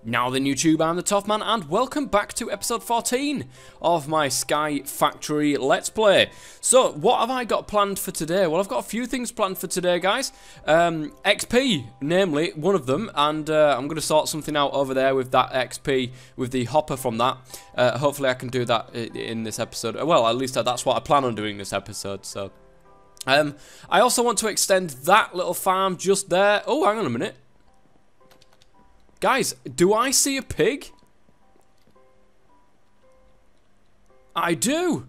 Now then YouTube, I'm the Tough Man and welcome back to episode 14 of my Sky Factory Let's Play. So, what have I got planned for today? Well, I've got a few things planned for today, guys. XP, namely, one of them, and I'm going to sort something out over there with that XP, with the hopper from that. Hopefully I can do that in this episode. Well, at least that's what I plan on doing this episode, so. I also want to extend that little farm just there. Oh, hang on a minute. Guys, do I see a pig? I do.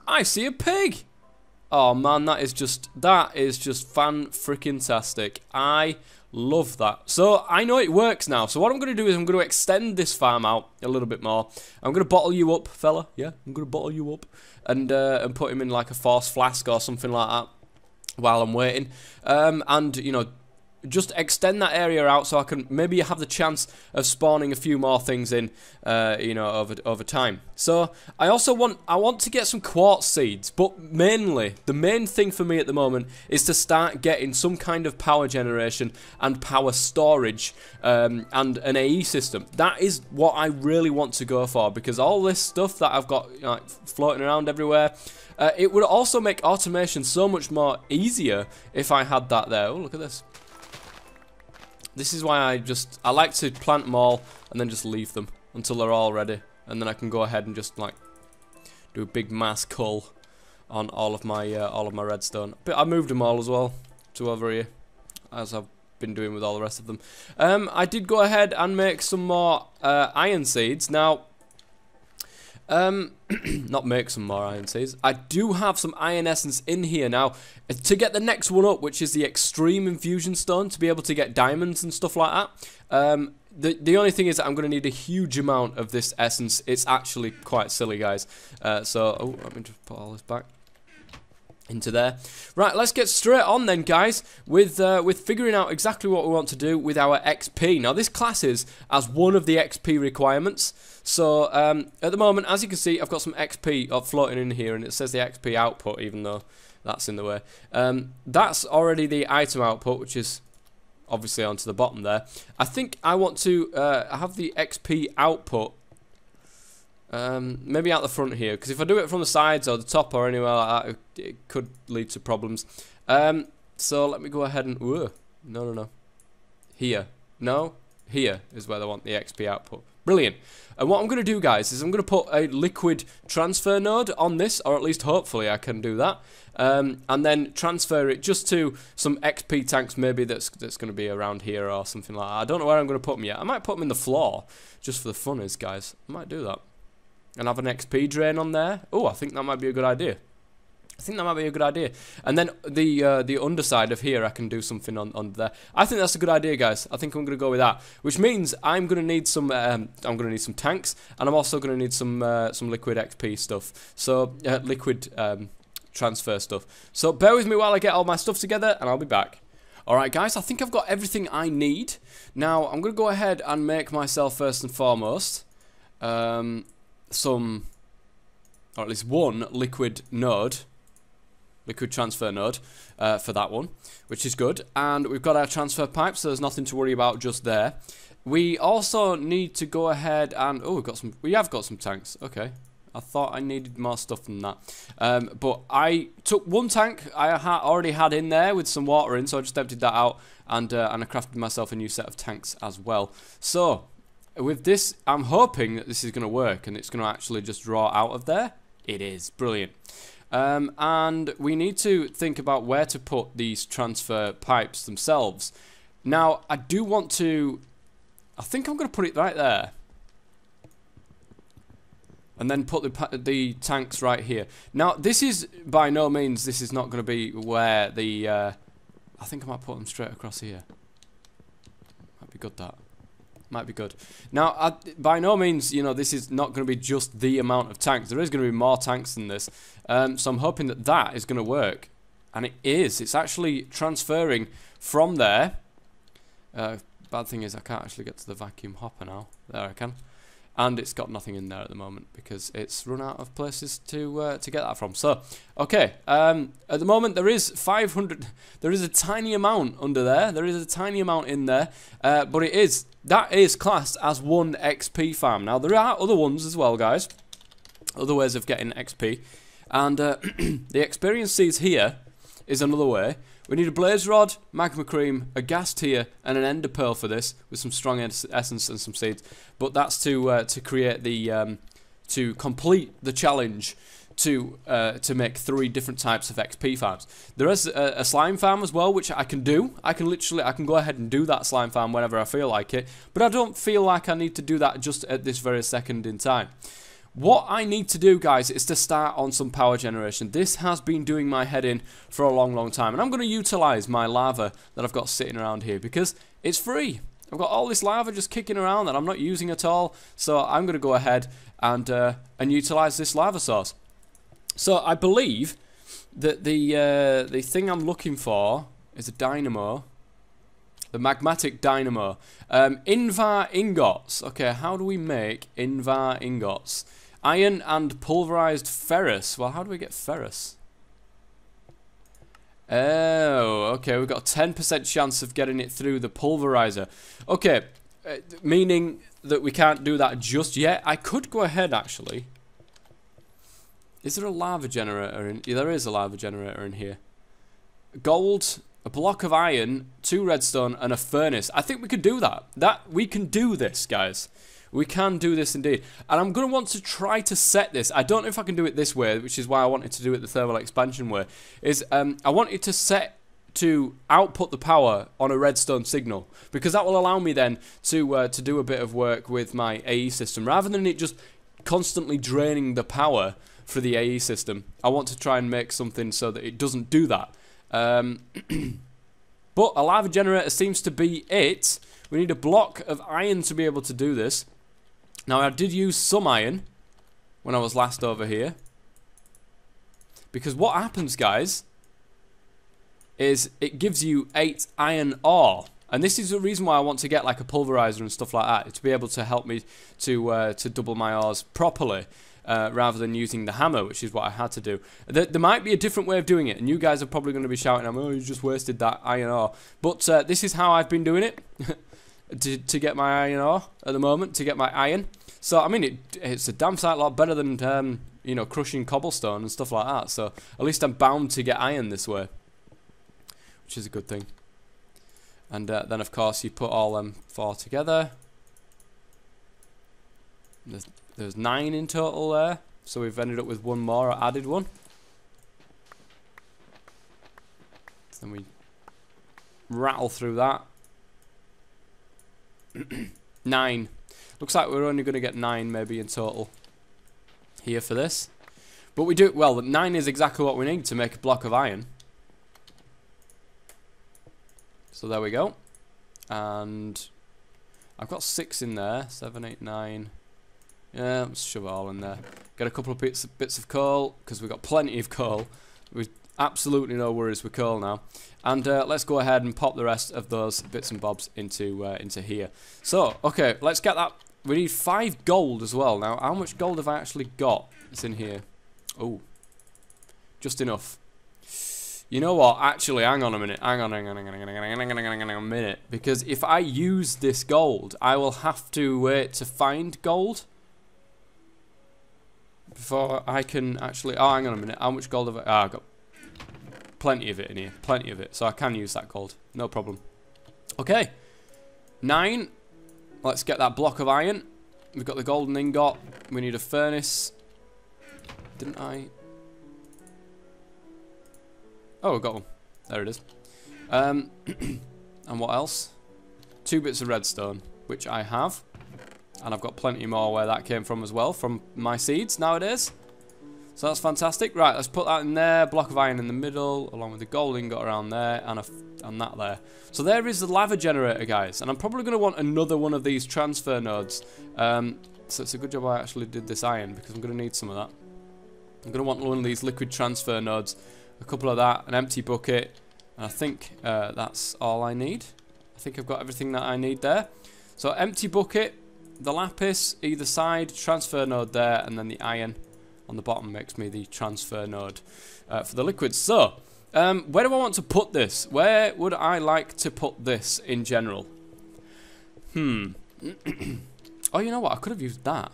I see a pig. Oh man, that is just fan-freaking-tastic. I love that. So, I know it works now. So what I'm going to do is I'm going to extend this farm out a little bit more. I'm going to bottle you up, fella. Yeah, I'm going to bottle you up. And put him in like a force flask or something like that while I'm waiting. And, you know, just extend that area out so I can maybe have the chance of spawning a few more things in, you know, over time. So I want to get some quartz seeds, but mainly the main thing for me at the moment is to start getting some kind of power generation and power storage and an AE system. That is what I really want to go for, because all this stuff that I've got like floating around everywhere. It would also make automation so much more easier if I had that there. Oh, look at this. This is why I like to plant them all and then just leave them until they're all ready, and then I can go ahead and just like do a big mass cull on all of my redstone. But I moved them all as well to over here, as I've been doing with all the rest of them. I did go ahead and make some more iron seeds. Now, not make some more iron seeds. I do have some iron essence in here now to get the next one up, which is the extreme infusion stone, to be able to get diamonds and stuff like that. The only thing is that I'm going to need a huge amount of this essence. It's actually quite silly, guys. So let me just put all this back into there. Right, let's get straight on then, guys, with figuring out exactly what we want to do with our XP. Now, this classes as one of the XP requirements. So, at the moment, as you can see, I've got some XP floating in here, and it says the XP output, even though that's in the way. That's already the item output, which is obviously onto the bottom there. I think I want to have the XP output maybe out the front here, because if I do it from the sides or the top or anywhere like that, it could lead to problems. So let me go ahead and no, here, no, here is where I want the XP output. Brilliant. And what I'm going to do, guys, is I'm going to put a liquid transfer node on this, or at least hopefully I can do that, and then transfer it just to some XP tanks maybe that's going to be around here or something like that. I don't know where I'm going to put them yet. I might put them in the floor just for the funness, guys. I might do that. And have an XP drain on there. Oh, I think that might be a good idea. And then the underside of here, I can do something on there. I think that's a good idea, guys. I think I'm going to go with that. Which means I'm going to need some. I'm going to need some tanks, and I'm also going to need some liquid XP stuff. So liquid transfer stuff. So bear with me while I get all my stuff together, and I'll be back. Alright, guys, I think I've got everything I need. Now I'm going to go ahead and make myself first and foremost some, or at least one liquid transfer node for that one, which is good. And we've got our transfer pipes, so there's nothing to worry about just there. We also need to go ahead and we have got some tanks. Okay, I thought I needed more stuff than that, but I took one tank I already had in there with some water in, so I just emptied that out, and I crafted myself a new set of tanks as well. So with this, I'm hoping that this is going to work and it's going to actually just draw out of there. It is. Brilliant. And we need to think about where to put these transfer pipes themselves. Now, I do want to... I think I'm going to put it right there. And then put the tanks right here. Now, this is by no means... This is not going to be where the... I think I might put them straight across here. Might be good, that. Might be good. Now, by no means, you know, this is not going to be just the amount of tanks. There is going to be more tanks than this. So I'm hoping that that is going to work. And it is. It's actually transferring from there. Bad thing is I can't actually get to the vacuum hopper now. There I can. And it's got nothing in there at the moment because it's run out of places to get that from. So, okay, at the moment there is 500, there is a tiny amount under there, there is a tiny amount in there, but it is that is classed as one XP farm. Now, there are other ones as well, guys. Other ways of getting XP. And the experience seeds here is another way. We need a blaze rod, magma cream, a gas tier, and an ender pearl for this, with some strong essence and some seeds. But that's to create the to complete the challenge to make 3 different types of XP farms. There is a slime farm as well, which I can do. I can go ahead and do that slime farm whenever I feel like it. But I don't feel like I need to do that just at this very second in time. What I need to do, guys, is to start on some power generation. This has been doing my head in for a long, long time. And I'm going to utilize my lava that I've got sitting around here because it's free. I've got all this lava just kicking around that I'm not using at all. So I'm going to go ahead and utilize this lava source. So I believe that the thing I'm looking for is a dynamo. The magmatic dynamo. Invar ingots. Okay, how do we make Invar ingots? Iron and pulverized ferrous. Well, how do we get ferrous? Oh, okay, we've got a 10% chance of getting it through the pulverizer. Okay, meaning that we can't do that just yet. I could go ahead, actually. Is there a lava generator in? Yeah, there is a lava generator in here. Gold, a block of iron, 2 redstone, and a furnace. I think we could do that. We can do this, guys. We can do this indeed. And I'm going to want to try to set this. I don't know if I can do it this way, which is why I wanted to do it the thermal expansion way. I want it to set to output the power on a redstone signal, because that will allow me then to do a bit of work with my AE system. Rather than it just constantly draining the power for the AE system, I want to try and make something so that it doesn't do that. But a lava generator seems to be it. We need a block of iron to be able to do this. Now, I did use some iron when I was last over here, because what happens, guys, is it gives you 8 iron ore. And this is the reason why I want to get like a pulverizer and stuff like that, to be able to help me to double my ores properly. Rather than using the hammer, which is what I had to do. There might be a different way of doing it, and you guys are probably going to be shouting, oh, you just wasted that iron ore. But this is how I've been doing it, to get my iron ore at the moment, to get my iron. So, I mean, it's a damn sight lot better than, you know, crushing cobblestone and stuff like that. So, at least I'm bound to get iron this way, which is a good thing. And then, of course, you put all them 4 together. There's 9 in total there, so we've ended up with 1 more, or added 1. Then we rattle through that. 9. Looks like we're only going to get 9 maybe in total here for this. But we do, well, 9 is exactly what we need to make a block of iron. So there we go. And I've got 6 in there, 7, 8, 9. Yeah, let's shove it all in there. Get a couple of bits of coal, because we've got plenty of coal. We've absolutely no worries with coal now. And let's go ahead and pop the rest of those bits and bobs into here. So, okay, let's get that. We need 5 gold as well. Now, how much gold have I actually got? It's in here. Oh, just enough. You know what? Actually, hang on a minute. Hang on a minute. Because if I use this gold, I will have to wait to find gold before I can actually... Oh, hang on a minute. How much gold have I... Ah, I've got plenty of it in here. Plenty of it. So I can use that gold. No problem. Okay. 9. Let's get that block of iron. We've got the golden ingot. We need a furnace. Didn't I... Oh, we got one. There it is. And what else? 2 bits of redstone, which I have. And I've got plenty more where that came from as well, from my seeds nowadays. So that's fantastic. Right, let's put that in there. Block of iron in the middle, along with the gold ingot around there, and that there. So there is the lava generator, guys. And I'm probably going to want another one of these transfer nodes. So it's a good job I actually did this iron, because I'm going to need some of that. I'm going to want one of these liquid transfer nodes. A couple of that, an empty bucket, and I think that's all I need. I think I've got everything that I need there. So empty bucket, the lapis either side, transfer node there, and then the iron on the bottom makes me the transfer node for the liquids. So, where do I want to put this? Where would I like to put this in general? Oh, you know what? I could have used that.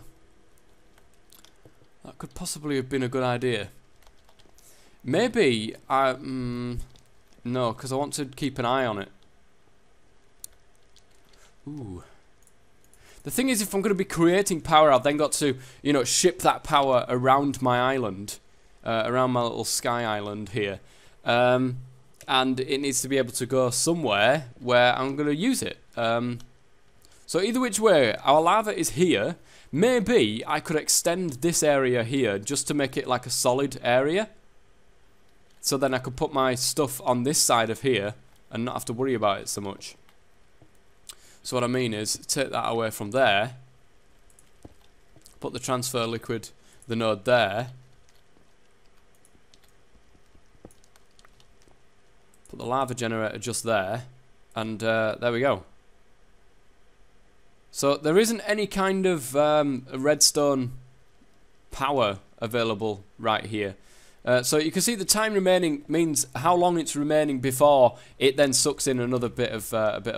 That could possibly have been a good idea. Maybe I... no, because I want to keep an eye on it. Ooh. The thing is, if I'm going to be creating power, I've then got to, you know, ship that power around my island. Around my little sky island here. And it needs to be able to go somewhere where I'm going to use it. So either which way, our lava is here. Maybe I could extend this area here just to make it like a solid area. So then I could put my stuff on this side of here and not have to worry about it so much. So what I mean is, take that away from there. Put the transfer liquid, the node there. Put the lava generator just there. And there we go. So there isn't any kind of redstone power available right here. So you can see the time remaining means how long it's remaining before it then sucks in another bit of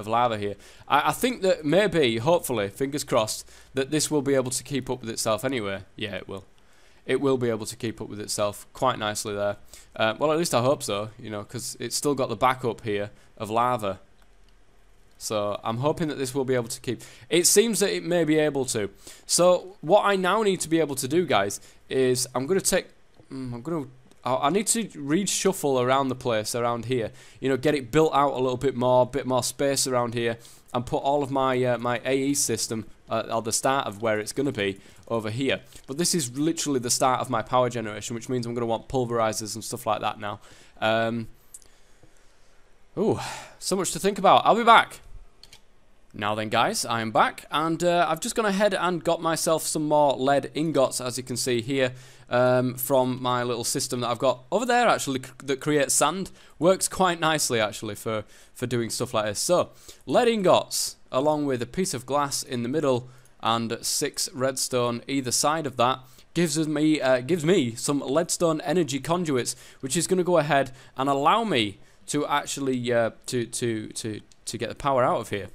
lava here. I think that maybe, hopefully, fingers crossed, that this will be able to keep up with itself anyway. Yeah, it will. It will be able to keep up with itself quite nicely there. Well, at least I hope so, you know, because it's still got the backup here of lava. So I'm hoping that this will be able to keep. It seems that it may be able to. So what I now need to be able to do, guys, is I'm going to take. I need to reshuffle around the place around here. You know, get it built out a little bit more space around here, and put all of my my AE system at the start of where it's going to be over here. But this is literally the start of my power generation, which means I'm going to want pulverizers and stuff like that now. Ooh, so much to think about. I'll be back. Now then, guys, I am back, and I've just gone ahead and got myself some more lead ingots, as you can see here, from my little system that I've got over there, actually, that creates sand. Works quite nicely, actually, for doing stuff like this. So, lead ingots, along with a piece of glass in the middle, and 6 redstone either side of that, gives me some leadstone energy conduits, which is going to go ahead and allow me to actually to get the power out of here.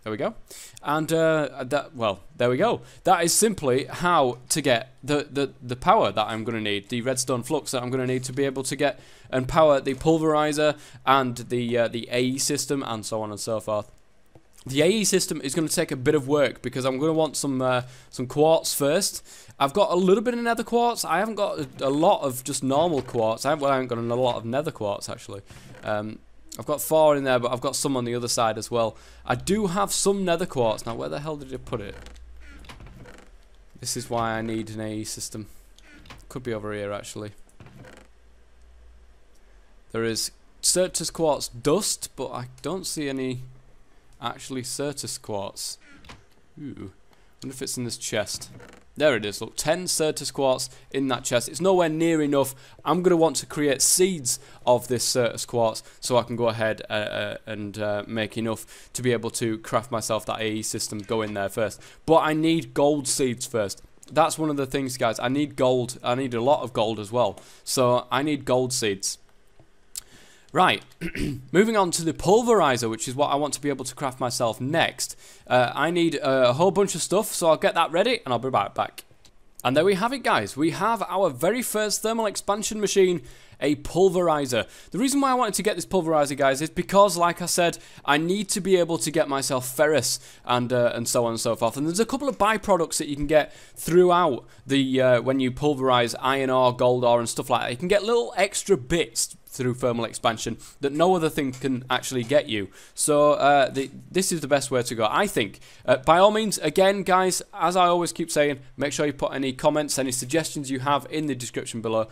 There we go. And there we go. That is simply how to get the power that I'm going to need, the redstone flux that I'm going to need to be able to get and power the pulverizer and the AE system and so on and so forth. The AE system is going to take a bit of work because I'm going to want some quartz first. I've got a little bit of nether quartz. I haven't got a lot of just normal quartz. I haven't got a lot of nether quartz, actually. I've got 4 in there, but I've got some on the other side as well. I do have some nether quartz. Now, where the hell did I put it? This is why I need an AE system. Could be over here, actually. There is Certus quartz dust, but I don't see any actually Certus quartz. Ooh. I wonder if it's in this chest. There it is, look, 10 Certus quartz in that chest. It's nowhere near enough. I'm going to want to create seeds of this Certus quartz so I can go ahead and make enough to be able to craft myself that AE system, go in there first. But I need gold seeds first. That's one of the things, guys. I need gold. I need a lot of gold as well. So I need gold seeds. Right, moving on to the pulverizer, which is what I want to be able to craft myself next. I need a whole bunch of stuff, so I'll get that ready and I'll be right back. And there we have it, guys. We have our very first thermal expansion machine, a pulverizer. The reason why I wanted to get this pulverizer, guys, is because, like I said, I need to be able to get myself ferrous and so on and so forth. And there's a couple of byproducts that you can get throughout the when you pulverize iron ore, gold ore, and stuff like that. You can get little extra bits through thermal expansion that no other thing can actually get you. So this is the best way to go, I think. By all means, again, guys, as I always keep saying, make sure you put any comments, any suggestions you have in the description below.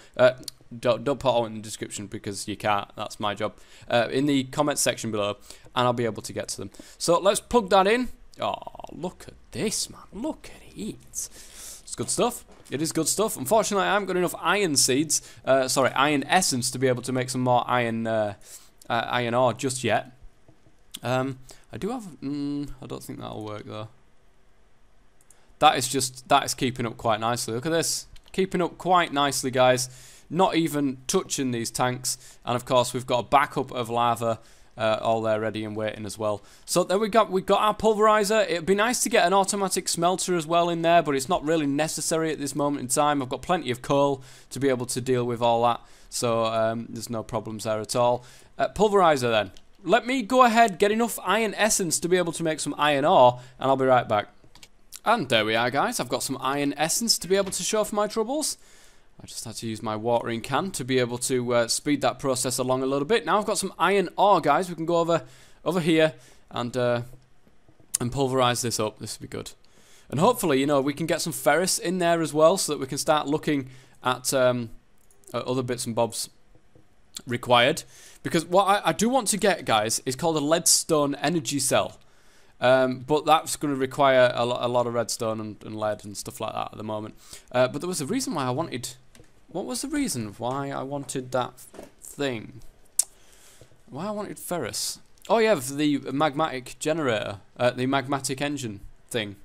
Don't put all in the description because you can't. That's my job. In the comments section below, and I'll be able to get to them. So let's plug that in. Oh, look at this, man. Look at it. It's good stuff. It is good stuff. Unfortunately, I haven't got enough iron seeds, iron essence to be able to make some more iron iron ore just yet. I do have. I don't think that'll work though. That is keeping up quite nicely. Look at this, keeping up quite nicely, guys. Not even touching these tanks, and of course we've got a backup of lava all there ready and waiting as well. So there we've got our pulverizer. It'd be nice to get an automatic smelter as well in there, but it's not really necessary at this moment in time. I've got plenty of coal to be able to deal with all that, so there's no problems there at all. Pulverizer then. Let me go ahead, get enough iron essence to be able to make some iron ore, and I'll be right back. And there we are, guys. I've got some iron essence to be able to show for my troubles. I just had to use my watering can to be able to speed that process along a little bit. Now I've got some iron ore, guys. We can go over here and pulverize this up. This will be good. And hopefully, you know, we can get some ferrous in there as well, so that we can start looking at other bits and bobs required. Because what I do want to get, guys, is called a leadstone energy cell. But that's going to require a lot of redstone and lead and stuff like that at the moment. But there was a reason why I wanted... What was the reason why I wanted that thing? Why I wanted ferrous? Oh yeah, for the magmatic generator. The magmatic engine thing.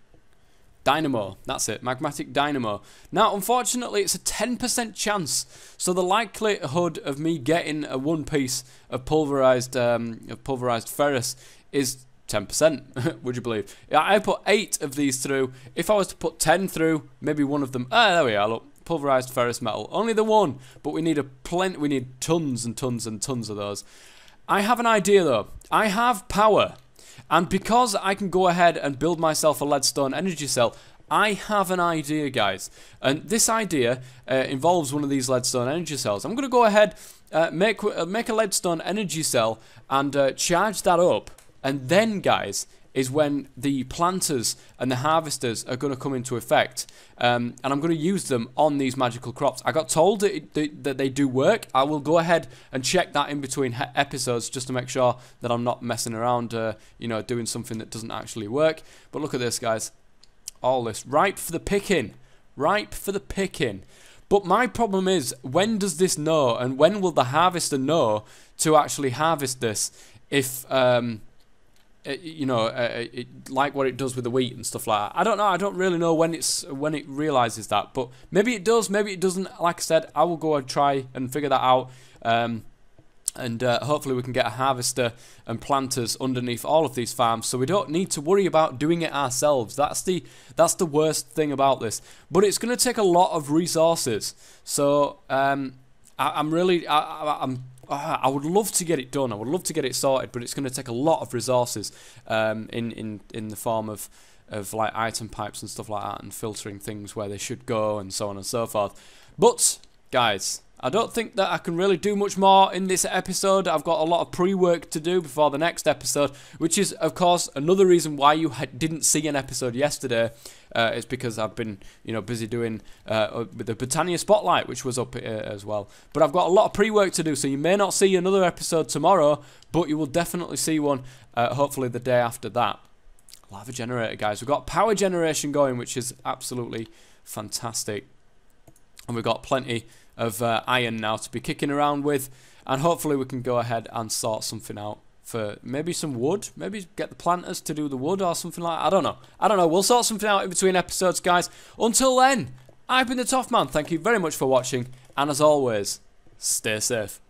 Dynamo, that's it, magmatic dynamo. Now, unfortunately, it's a 10% chance, so the likelihood of me getting a one piece of pulverized ferrous is 10%, would you believe? Yeah, I put 8 of these through. If I was to put 10 through, maybe one of them... Ah, there we are, look. Pulverized ferrous metal. Only the one, but we need we need tons and tons and tons of those. I have an idea, though. I have power. And because I can go ahead and build myself a leadstone energy cell, I have an idea, guys. And this idea involves one of these leadstone energy cells. I'm going to go ahead, make a leadstone energy cell and charge that up. And then, guys, is when the planters and the harvesters are going to come into effect. And I'm going to use them on these magical crops. I got told that they do work. I will go ahead and check that in between episodes just to make sure that I'm not messing around, you know, doing something that doesn't actually work. But look at this, guys. All this. Ripe for the picking. Ripe for the picking. But my problem is, when does this know? And when will the harvester know to actually harvest this? If... you know, like what it does with the wheat and stuff like that. I don't know. I don't really know when it realizes that, but maybe it does. Maybe it doesn't. Like I said, I will go and try and figure that out, and hopefully we can get a harvester and planters underneath all of these farms, so we don't need to worry about doing it ourselves. That's the worst thing about this. But it's going to take a lot of resources. So I would love to get it done. I would love to get it sorted, but it's going to take a lot of resources in the form of like item pipes and stuff like that, and filtering things where they should go and so on and so forth. But guys, I don't think that I can really do much more in this episode. I've got a lot of pre-work to do before the next episode, which is, of course, another reason why you didn't see an episode yesterday. It's because I've been, you know, busy doing with the Britannia Spotlight, which was up as well. But I've got a lot of pre-work to do, so you may not see another episode tomorrow, but you will definitely see one, hopefully the day after that. Lava generator, guys. We've got power generation going, which is absolutely fantastic. And we've got plenty of iron now to be kicking around with, and hopefully we can go ahead and sort something out for maybe some wood, maybe get the planters to do the wood or something like that. I don't know, we'll sort something out in between episodes, guys. Until then, I've been the Toff Man. Thank you very much for watching, and as always, stay safe.